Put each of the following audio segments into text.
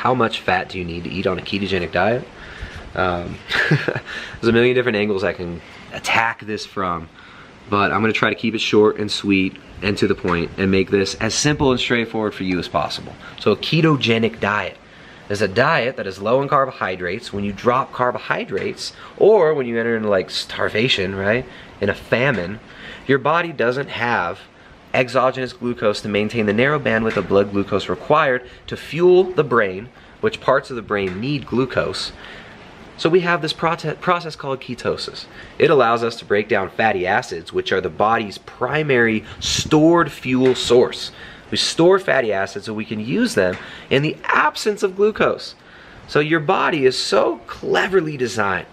how much fat do you need to eat on a ketogenic diet? There's a million different angles I can attack this from, but I'm gonna try to keep it short and sweet and to the point and make this as simple and straightforward for you as possible. So a ketogenic diet is a diet that is low in carbohydrates. When you drop carbohydrates, or when you enter into like starvation, right, in a famine, your body doesn't have exogenous glucose to maintain the narrow bandwidth of blood glucose required to fuel the brain, which parts of the brain need glucose. So we have this process called ketosis. It allows us to break down fatty acids, which are the body's primary stored fuel source. We store fatty acids so we can use them in the absence of glucose. So your body is so cleverly designed,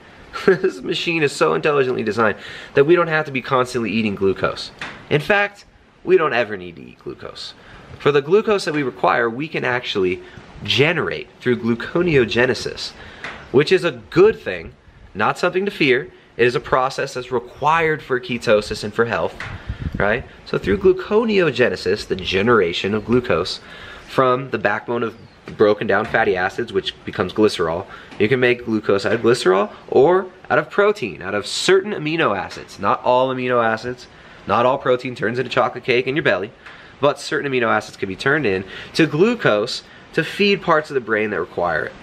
this machine is so intelligently designed, that we don't have to be constantly eating glucose. In fact, we don't ever need to eat glucose. For the glucose that we require, we can actually generate through gluconeogenesis, which is a good thing, not something to fear. It is a process that's required for ketosis and for health, right? So through gluconeogenesis, the generation of glucose from the backbone of broken down fatty acids, which becomes glycerol, you can make glucose out of glycerol or out of protein, out of certain amino acids. Not all amino acids, not all protein turns into chocolate cake in your belly, but certain amino acids can be turned in to glucose to feed parts of the brain that require it.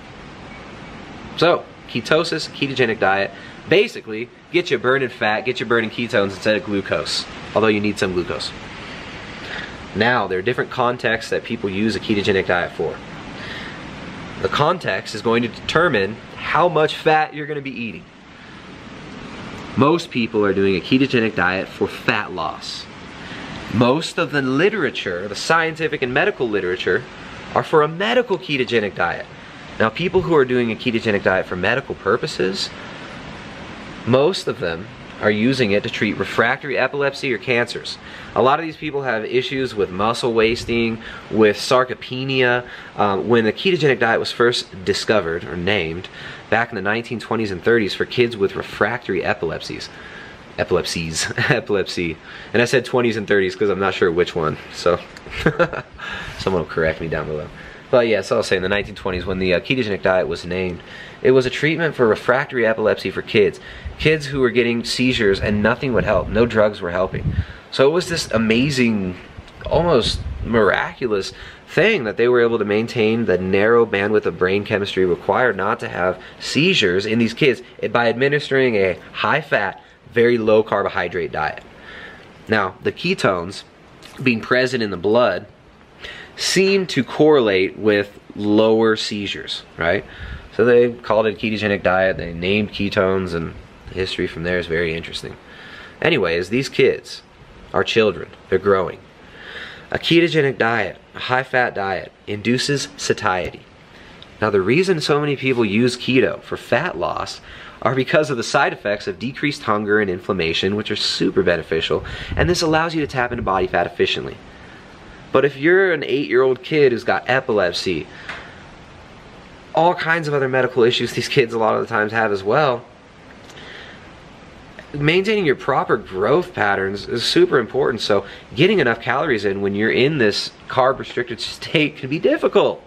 So, ketosis, ketogenic diet, basically get you burning fat, get you burning ketones instead of glucose, although you need some glucose. Now, there are different contexts that people use a ketogenic diet for. The context is going to determine how much fat you're going to be eating. Most people are doing a ketogenic diet for fat loss. Most of the literature, the scientific and medical literature, are for a medical ketogenic diet. Now, people who are doing a ketogenic diet for medical purposes, most of them are using it to treat refractory epilepsy or cancers. A lot of these people have issues with muscle wasting, with sarcopenia. When the ketogenic diet was first discovered or named back in the 1920s and 30s for kids with refractory epilepsy. And I said 20s and 30s because I'm not sure which one, so someone will correct me down below. But yeah, so I'll say in the 1920s when the ketogenic diet was named, it was a treatment for refractory epilepsy for kids. Kids who were getting seizures and nothing would help. No drugs were helping. So it was this amazing, almost miraculous thing that they were able to maintain the narrow bandwidth of brain chemistry required not to have seizures in these kids by administering a high-fat, very low carbohydrate diet. Now, the ketones being present in the blood seem to correlate with lower seizures, right? So they called it a ketogenic diet, they named ketones, and the history from there is very interesting. Anyways, these kids are children, they're growing. A ketogenic diet, a high-fat diet, induces satiety. Now the reason so many people use keto for fat loss are because of the side effects of decreased hunger and inflammation, which are super beneficial, and this allows you to tap into body fat efficiently. But if you're an 8-year-old kid who's got epilepsy, all kinds of other medical issues these kids a lot of the times have as well, maintaining your proper growth patterns is super important. So getting enough calories in when you're in this carb restricted state can be difficult.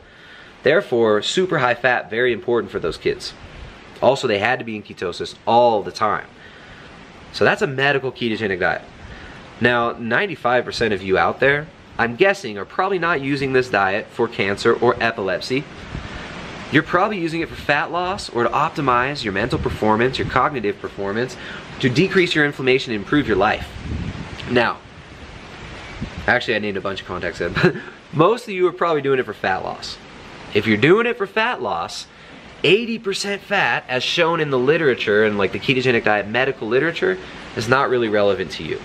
Therefore, super high fat, very important for those kids. Also, they had to be in ketosis all the time. So that's a medical ketogenic diet. Now, 95% of you out there, I'm guessing, are probably not using this diet for cancer or epilepsy. You're probably using it for fat loss or to optimize your mental performance, your cognitive performance, to decrease your inflammation and improve your life. Now, actually I named a bunch of contexts there, but most of you are probably doing it for fat loss. If you're doing it for fat loss, 80% fat, as shown in the literature and like the ketogenic diet medical literature, is not really relevant to you.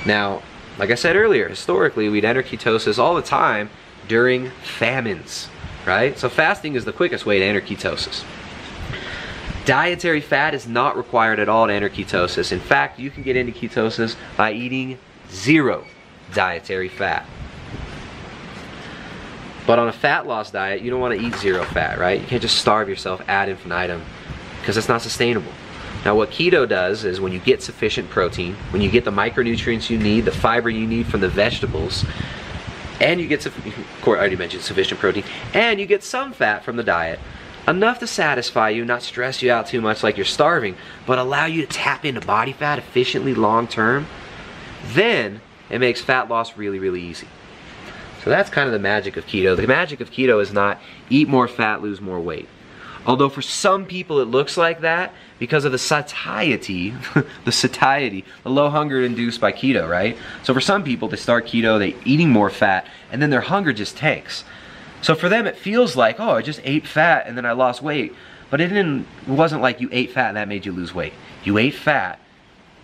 Now, like I said earlier, historically we'd enter ketosis all the time during famines, right? So fasting is the quickest way to enter ketosis. Dietary fat is not required at all to enter ketosis. In fact, you can get into ketosis by eating 0 dietary fat. But on a fat loss diet, you don't want to eat 0 fat, right? You can't just starve yourself ad infinitum because it's not sustainable. Now what keto does is when you get sufficient protein, when you get the micronutrients you need, the fiber you need from the vegetables, and you get, I already mentioned sufficient protein, and you get some fat from the diet, enough to satisfy you, not stress you out too much like you're starving, but allow you to tap into body fat efficiently long term, then it makes fat loss really, really easy. So that's kind of the magic of keto. The magic of keto is not eat more fat, lose more weight. Although for some people it looks like that because of the satiety, the low hunger induced by keto, right? So for some people, they start keto, they're eating more fat, and then their hunger just tanks. So for them it feels like, oh, I just ate fat and then I lost weight. But it wasn't like you ate fat and that made you lose weight. You ate fat,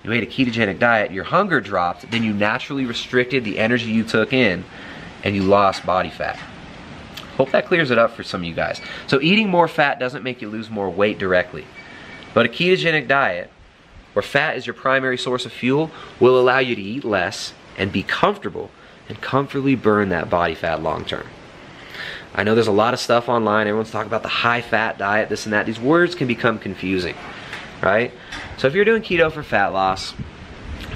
you ate a ketogenic diet, your hunger dropped, then you naturally restricted the energy you took in, and you lost body fat. Hope that clears it up for some of you guys. So eating more fat doesn't make you lose more weight directly. But a ketogenic diet, where fat is your primary source of fuel, will allow you to eat less and be comfortable and comfortably burn that body fat long term. I know there's a lot of stuff online, everyone's talking about the high fat diet, this and that. These words can become confusing, right? So if you're doing keto for fat loss,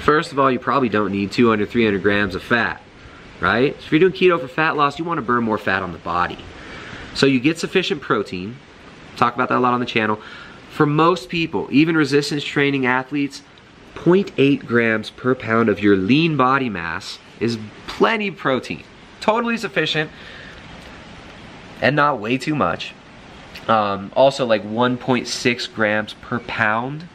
first of all, you probably don't need 200, 300 grams of fat. Right? So if you're doing keto for fat loss, you want to burn more fat on the body. So you get sufficient protein. Talk about that a lot on the channel. For most people, even resistance training athletes, 0.8 grams per pound of your lean body mass is plenty of protein. Totally sufficient and not way too much. Also like 1.6 grams per pound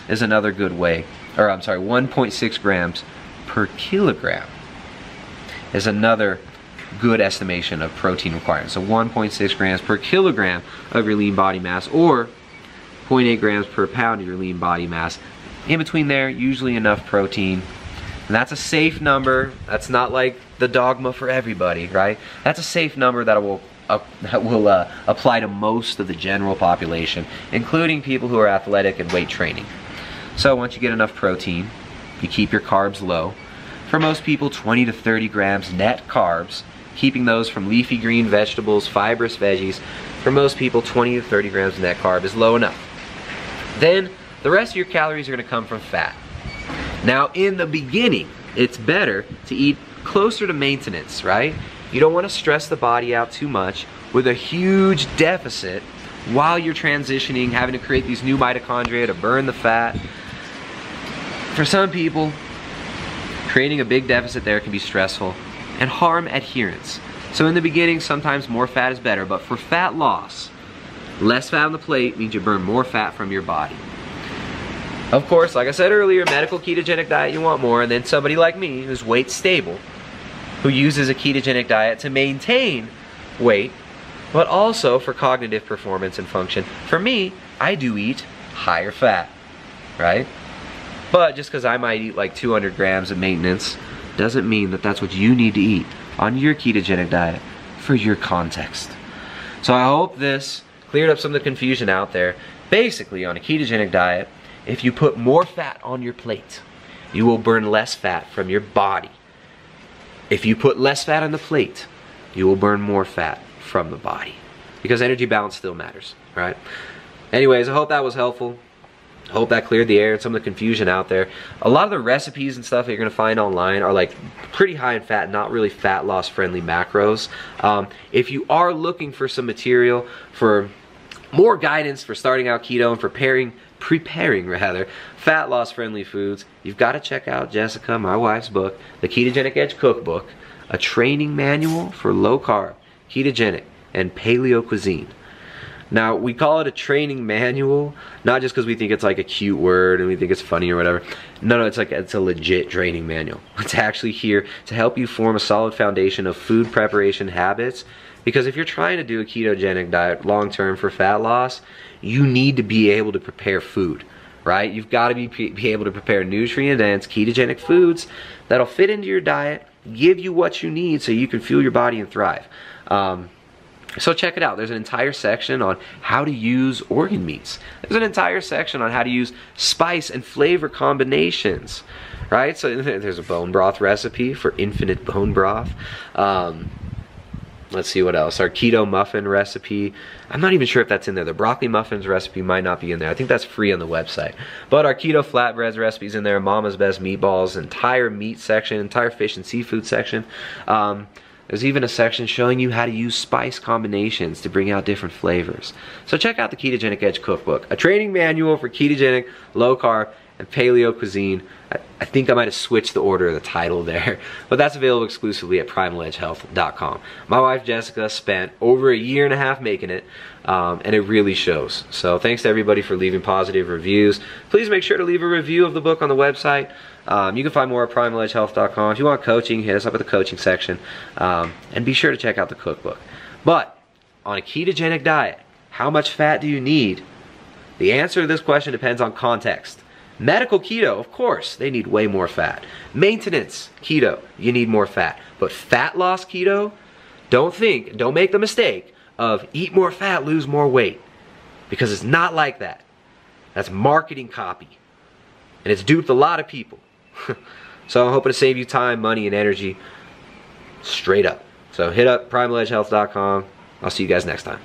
is another good way. Or I'm sorry, 1.6 grams per kilogram is another good estimation of protein requirements. So 1.6 grams per kilogram of your lean body mass, or 0.8 grams per pound of your lean body mass. In between there, usually enough protein. And that's a safe number. That's not like the dogma for everybody, right? That's a safe number that will apply to most of the general population, including people who are athletic and weight training. So once you get enough protein, you keep your carbs low. For most people, 20 to 30 grams net carbs, keeping those from leafy green vegetables, fibrous veggies. For most people, 20 to 30 grams net carb is low enough. Then, the rest of your calories are going to come from fat. Now, in the beginning, it's better to eat closer to maintenance, right? You don't want to stress the body out too much with a huge deficit while you're transitioning, having to create these new mitochondria to burn the fat. For some people, creating a big deficit there can be stressful and harm adherence. So in the beginning, sometimes more fat is better, but for fat loss, less fat on the plate means you burn more fat from your body. Of course, like I said earlier, medical ketogenic diet, you want more, and then somebody like me, who's weight stable, who uses a ketogenic diet to maintain weight, but also for cognitive performance and function. For me, I do eat higher fat, right? But just because I might eat like 200 grams of maintenance doesn't mean that that's what you need to eat on your ketogenic diet for your context. So I hope this cleared up some of the confusion out there. Basically, on a ketogenic diet, if you put more fat on your plate, you will burn less fat from your body. If you put less fat on the plate, you will burn more fat from the body. Because energy balance still matters, right? Anyways, I hope that was helpful. I hope that cleared the air and some of the confusion out there. A lot of the recipes and stuff that you're going to find online are like pretty high in fat, not really fat loss friendly macros. If you are looking for some material for more guidance for starting out keto and preparing rather fat loss friendly foods, you've got to check out Jessica, my wife's book, The Ketogenic Edge Cookbook, a training manual for low carb, ketogenic, and paleo cuisine. Now, we call it a training manual, not just because we think it's like a cute word and we think it's funny or whatever. No, it's a legit training manual. It's actually here to help you form a solid foundation of food preparation habits. Because if you're trying to do a ketogenic diet long-term for fat loss, you need to be able to prepare food, right? You've got to be able to prepare nutrient-dense ketogenic foods that'll fit into your diet, give you what you need so you can fuel your body and thrive. So check it out. There's an entire section on how to use organ meats. There's an entire section on how to use spice and flavor combinations, right? So there's a bone broth recipe for infinite bone broth. Let's see what else. Our keto muffin recipe. I'm not even sure if that's in there. The broccoli muffins recipe might not be in there. I think that's free on the website. But our keto flatbreads recipe's in there. Mama's Best Meatballs, entire meat section, entire fish and seafood section. There's even a section showing you how to use spice combinations to bring out different flavors. So check out the Ketogenic Edge Cookbook, a training manual for ketogenic, low carb, and paleo cuisine. I think I might have switched the order of the title there, but that's available exclusively at primaledgehealth.com. My wife Jessica spent over a year and a half making it, and it really shows. So thanks to everybody for leaving positive reviews. Please make sure to leave a review of the book on the website. You can find more at primaledgehealth.com. If you want coaching, hit us up at the coaching section, and be sure to check out the cookbook. But on a ketogenic diet, how much fat do you need? The answer to this question depends on context. Medical keto, of course, they need way more fat. Maintenance keto, you need more fat. But fat loss keto, don't make the mistake of eat more fat, lose more weight. Because it's not like that. That's marketing copy. And it's duped a lot of people. So I'm hoping to save you time, money, and energy straight up. So hit up primaledgehealth.com. I'll see you guys next time.